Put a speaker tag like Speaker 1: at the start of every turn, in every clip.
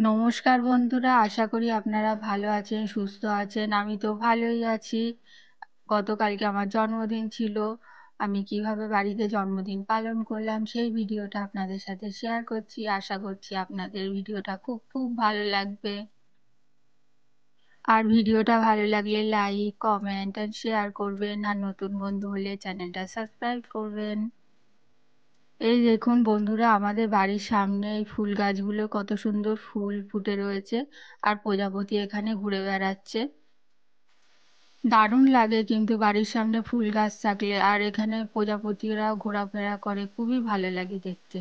Speaker 1: নমস্কার বন্ধুরা, আশা করি আপনারা ভালো আছেন, সুস্থ আছেন। আমি তো ভালোই আছি। গতকালকে আমার জন্মদিন ছিল। আমি কিভাবে বাড়িতে জন্মদিন পালন করলাম সেই ভিডিওটা আপনাদের সাথে শেয়ার করছি। আশা করছি আপনাদের ভিডিওটা খুব খুব ভালো লাগবে। আর ভিডিওটা ভালো লাগলে লাইক, কমেন্ট আর শেয়ার করবেন। আর নতুন বন্ধু হলে চ্যানেলটা সাবস্ক্রাইব করবেন। এই দেখুন বন্ধুরা, আমাদের বাড়ির সামনে এই ফুল গাছগুলো কত সুন্দর ফুল ফুটে রয়েছে। আর প্রজাপতি এখানে ঘুরে বেড়াচ্ছে। দারুণ লাগে কিন্তু বাড়ির সামনে ফুল গাছ থাকলে। আর এখানে প্রজাপতিরা ঘোরাফেরা করে, খুবই ভালো লাগে দেখতে।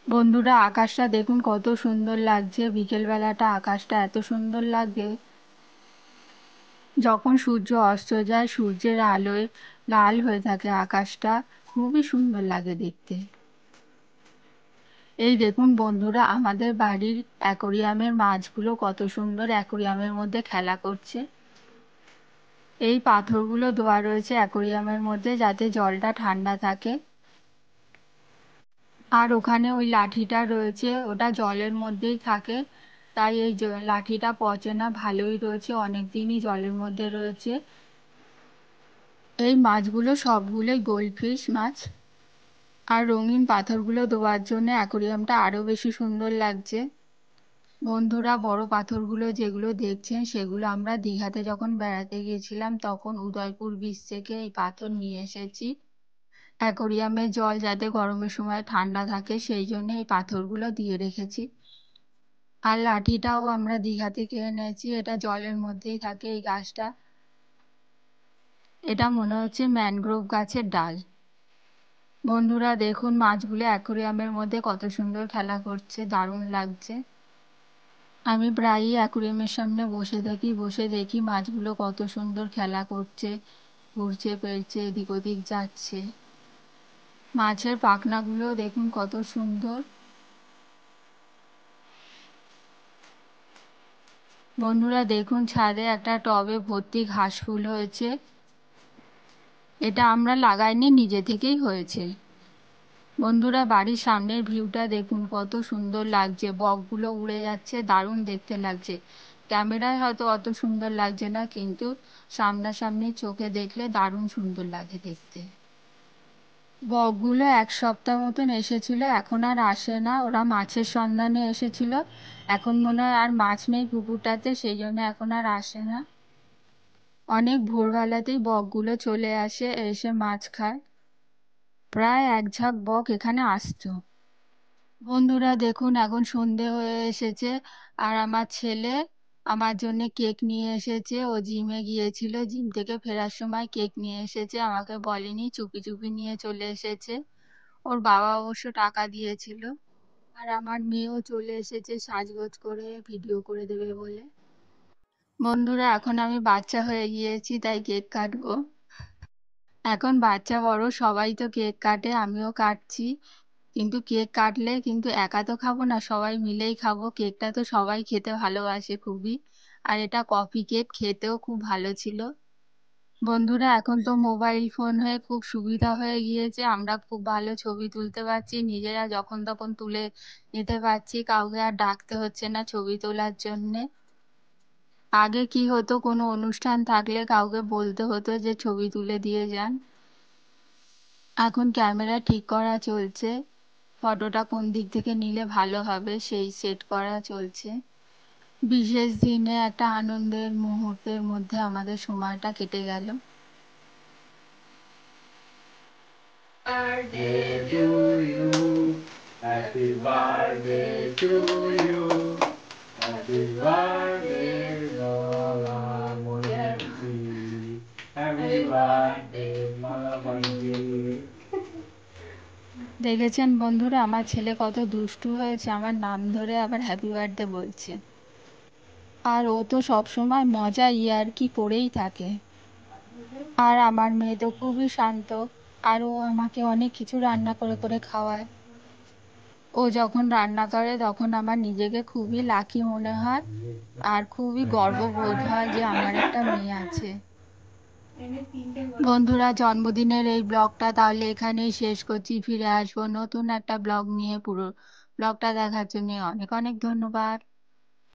Speaker 1: বন্ধুরা, আকাশটা দেখুন কত সুন্দর লাগছে। বিকেল বেলাটা আকাশটা এত সুন্দর লাগে। যখন সূর্য অস্ত যায়, সূর্যের আলোয় লাল হয়ে থাকে আকাশটা, খুবই সুন্দর লাগে দেখতে। এই দেখুন বন্ধুরা, আমাদের বাড়ির অ্যাকোরিয়ামের মাছগুলো কত সুন্দর অ্যাকোরিয়ামের মধ্যে খেলা করছে। এই পাথরগুলো দেওয়া রয়েছে অ্যাকোরিয়ামের মধ্যে যাতে জলটা ঠান্ডা থাকে। আর ওখানে ওই লাঠিটা রয়েছে, ওটা জলের মধ্যেই থাকে। তাই এই লাঠিটা পচে না, ভালোই রয়েছে, অনেক দিনই জলের মধ্যে রয়েছে। এই মাছগুলো সবগুলোই গোল্ডফিশ মাছ। আর রঙিন পাথরগুলো দেওয়ার জন্য অ্যাকোরিয়ামটা আরো বেশি সুন্দর লাগছে। বন্ধুরা, বড় পাথরগুলো যেগুলো দেখছেন সেগুলো আমরা দীঘাতে যখন বেড়াতে গিয়েছিলাম তখন উদয়পুর বিচ থেকে এই পাথর নিয়ে এসেছি। অ্যাকোরিয়ামের জল যাতে গরমের সময় ঠান্ডা থাকে সেই জন্য এই পাথরগুলো দিয়ে রেখেছি। আর লাঠিটাও আমরা দীঘা থেকে এনেছি, এটা জলের মধ্যেই থাকে এই গাছটা। এটা মনে হচ্ছে ম্যানগ্রোভ গাছের ডাল। বন্ধুরা দেখুন, মাছগুলো অ্যাকোরিয়ামের মধ্যে কত সুন্দর খেলা করছে, দারুণ লাগছে। আমি প্রায়ই অ্যাকুরিয়ামের সামনে বসে দেখি মাছগুলো কত সুন্দর খেলা করছে, ঘুরছে ফিরছে, এদিক ওদিক যাচ্ছে। মাছের পাখনাগুলো দেখুন কত সুন্দর। বন্ধুরা দেখুন, ছাদে একটা টবে ভর্তি ঘাস ফুল হয়েছে। এটা আমরা লাগাইনি, নিজে থেকেই হয়েছে। বন্ধুরা, বাড়ির সামনের ভিউটা দেখুন কত সুন্দর লাগছে। বকগুলো উড়ে যাচ্ছে, দারুণ দেখতে লাগছে। ক্যামেরায় হয়তো অত সুন্দর লাগছে না, কিন্তু সামনাসামনি চোখে দেখলে দারুণ সুন্দর লাগে দেখতে। বকগুলো এক সপ্তাহ মতন এসেছিল, এখন আর আসে না। ওরা মাছের সন্ধানে এসেছিল, এখন মনে হয় আর মাছ নেই পুকুরটাতে, সেই জন্য এখন আর আসে না। অনেক ভোরবেলাতেই বকগুলো চলে আসে, এসে মাছ খায়। প্রায় এক ঝাঁক বক এখানে আসতো। বন্ধুরা দেখুন, এখন সন্ধে হয়ে এসেছে। আর আমার ছেলে আমার জন্য কেক নিয়ে এসেছে। ও জিমে গিয়েছিল, জিম থেকে ফেরার সময় কেক নিয়ে এসেছে, আমাকে বলেনি, চুপি চুপি নিয়ে চলে এসেছে। ওর বাবা অবশ্য টাকা দিয়েছিল। আর আমার মেয়েও চলে এসেছে সাজগোজ করে, ভিডিও করে দেবে বলে। বন্ধুরা, এখন আমি বাচ্চা হয়ে গিয়েছি, তাই কেক কাটবো। এখন বাচ্চা বড় সবাই তো কেক কাটে, আমিও কাটছি। কিন্তু কেক কাটলে কিন্তু একা তো খাবো না, সবাই মিলেই খাবো। কেকটা তো সবাই খেতে ভালোবাসে খুবই। আর এটা কফি কেক, খেতেও খুব ভালো ছিল। বন্ধুরা, এখন তো মোবাইল ফোন হয়ে খুব সুবিধা হয়ে গিয়েছে, আমরা খুব ভালো ছবি তুলতে পারছি, নিজেরা যখন তখন তুলে নিতে পারছি, কাউকে আর ডাকতে হচ্ছে না ছবি তোলার জন্যে। আগে কি হতো, কোনো অনুষ্ঠান থাকলে কাউকে বলতে হতো যে ছবি তুলে দিয়ে যান। এখন ক্যামেরা ঠিক করা চলছে, ফটোটা কোন দিক থেকে নিলে ভালো হবে সেই সেট করা চলছে। বিশেষ দিনে একটা আনন্দের মুহূর্তের মধ্যে আমাদের সময়টা কেটে গেল।
Speaker 2: Birthday to you. Happy birthday to you. Happy birthday, Lola Moyansi. Happy birthday, Mama Moyansi.
Speaker 1: দেখেছেন বন্ধুরা, আমার ছেলে কত দুষ্টু হয়েছে, আমার নাম ধরে আবার হ্যাপি বার্থডে বলছে। আর ও তো সবসময় মজা ইয়ার্কি করেই থাকে। আর আমার মেয়ে তো খুবই শান্ত। আর ও আমাকে অনেক কিছু রান্না করে করে খাওয়ায়। ও যখন রান্না করে তখন আমার নিজেকে খুবই লাকি মনে হয়। আর খুবই গর্ববোধ হয় যে আমার একটা মেয়ে আছে। বন্ধুরা, জন্মদিনের এই ব্লগটা তাহলে এখানেই শেষ করছি। ফিরে আসবো নতুন একটা ব্লগ নিয়ে। পুরো ব্লগটা দেখার জন্য অনেক অনেক ধন্যবাদ।